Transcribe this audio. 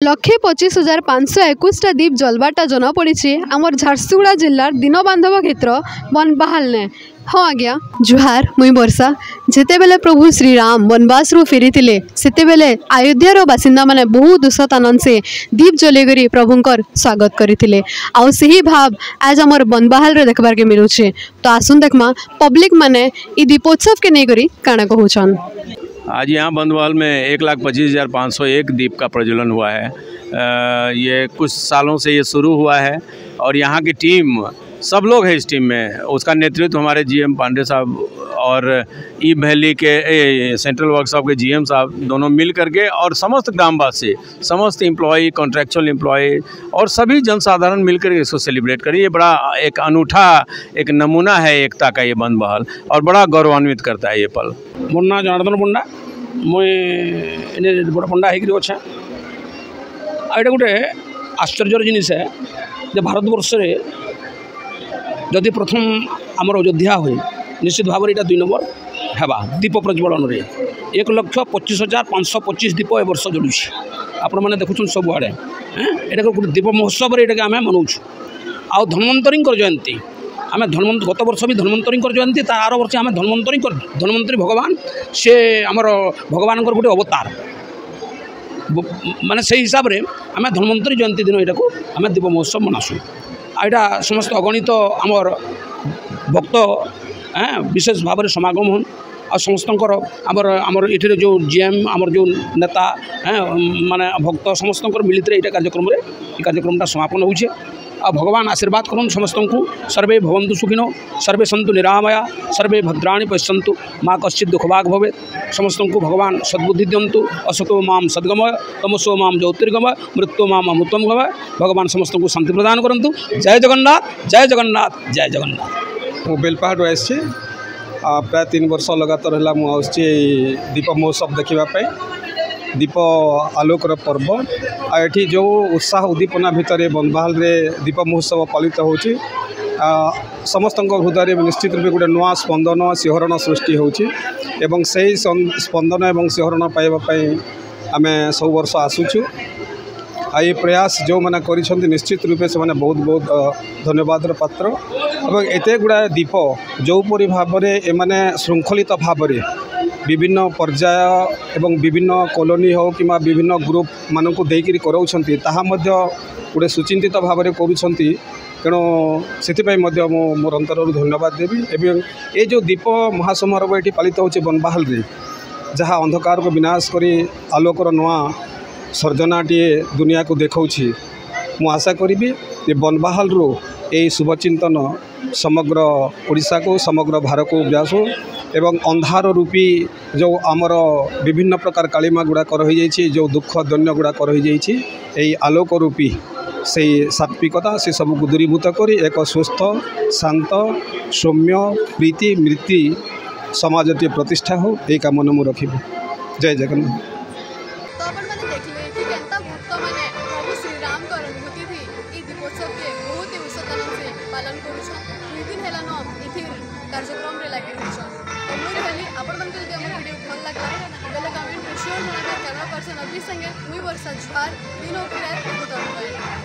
1,25,521 दीप जलवाटा जना पड़ी आमर झारसुगुड़ा जिलार दीनबांधव क्षेत्र बनबाहाल ने। हाँ आज्ञा जुहार मुई वर्षा जेते बेले प्रभु श्रीराम वनवास रु फेरी सेते बेले अयोध्यार बासिंदा माने बहुत उत्साह आनंद से दीप जलेगरी प्रभुंकर स्वागत करथिले। आउ सही भाव आज आमर बनबाहाल रे देखबार के मिलुछे। तो आसुन देखमा पब्लिक माने ई दीपोत्सव के नेगरी काना कहउछन। आज यहाँ बनबाहाल में 1,25,501 दीप का प्रज्वलन हुआ है। ये कुछ सालों से ये शुरू हुआ है और यहाँ की टीम सब लोग हैं इस टीम में। उसका नेतृत्व हमारे जीएम पांडे साहब और ई वैली के सेंट्रल वर्कशॉप के जीएम साहब दोनों मिल करके और समस्त ग्रामवासी, समस्त एम्प्लॉय, कॉन्ट्रैक्चुअल एम्प्लॉय और सभी जनसाधारण मिलकर इसको सेलिब्रेट करें। ये बड़ा एक अनूठा एक नमूना है एकता का ये बनबाहाल और बड़ा गौरवान्वित करता है ये पल। मुन्ना जनार्दन पंडा मुझे बड़ पंडा होकर अच्छे यहाँ गोटे आश्चर्य जिनिस है जे भारतवर्ष जदि प्रथम आमर अयोध्या हुए निश्चित भाव में 2 नंबर है दीप प्रज्वलन में 1,25,525 दीप ए वर्ष जलूँ आपण मैंने देखुन सबुआड़े। यहाँ गोटे दीप महोत्सव आम मनाऊँ आउ धन्वंतरी जयंती आम गत वर्ष भी धन्वंतरी जयंती तार वर्ष आम धन्वंतरी भगवान से आमर भगवान गोटे अवतार माने से हिसाब से आम धन्वंतरी जयंती दिन यहाँ आम दीप महोत्सव मनासु। यहाँ समस्त अगणित आमर भक्त विशेष भाव में समागम हन आ समस्त आमर ये जो जीएम आमर जो नेता माने भक्त समस्त मिलित कार्यक्रम समापन होचे। आ भगवान आशीर्वाद करन समस्त को सर्वे भवन्तु सुखिनो सर्वे सन्तु निरामया सर्वे भद्राणि पश्यन्तु माँ कश्चित् दुःखभाग् भवेत्। समस्त को भगवान सद्बुद्धि दियन्तु असतो मां सद्गमय तमसो मां ज्योतिर्गमय मृत्यु मां अमृतम गमय। भगवान समस्त को शांति प्रदान करंतु। जय जगन्नाथ जय जगन्नाथ जय जगन्नाथ। मु बेलपाहाड़ आसी प्राय 3 वर्ष लगातार है मुझे दीप महोत्सव देखापी दीप आलोकर पर्व आठी जो उत्साह उद्दीपना भितर बनबाहाल रे दीप महोत्सव पालित होची समस्त हृदय निश्चित रूप गोटे नुआ स्पंदन सिंहरण सृष्टि होची एवं सही स्पंदन एवं सिंहरण पाइबापी आम सब वर्ष आसुचु। ये प्रयास जो मैंने कर निश्चित रूप से मैंने बहुत बहुत धन्यवाद पात्र और एत गुड़ा दीप जोपरी भाव में श्रृंखलित भाव विभिन्न पर्याय एवं विभिन्न कॉलोनी हो कि विभिन्न ग्रुप मानक देकर गोटे सुचिंतित भाव में करूँगी तेणु से मोर अंतर धन्यवाद देवी। एवं ये जो दीप महासमारोह ये पालित हो बनबाहाल रे जहाँ अंधकार को विनाश करी आलोकर नुआ सर्जनाटे दुनिया को देखा मु आशा करी ये बनबाहाल रू ये शुभचिंतन समग्र ओडिशा को समग्र भारत को व्यासो एवं अंधार रूपी जो आमर विभिन्न प्रकार कालीमा गुड़ाक रही जो दुख दैन्य गुड़ाक रही आलोक रूपी से सात्विकता से सबको दूरीभूत कर एक सुस्थ शांत सौम्य प्रीति मृति समाजटीय प्रतिष्ठा हो यही कामना मुझे रखी। जय जगन्नाथ। कार्यक्रम रे लगे आपण मन जदि हमर वीडियो भल लागला बेले कमेंट रे शेयर करना कैमरा पर्सन अभी संगे मुई वर्षा जुहार दिन ओके रात।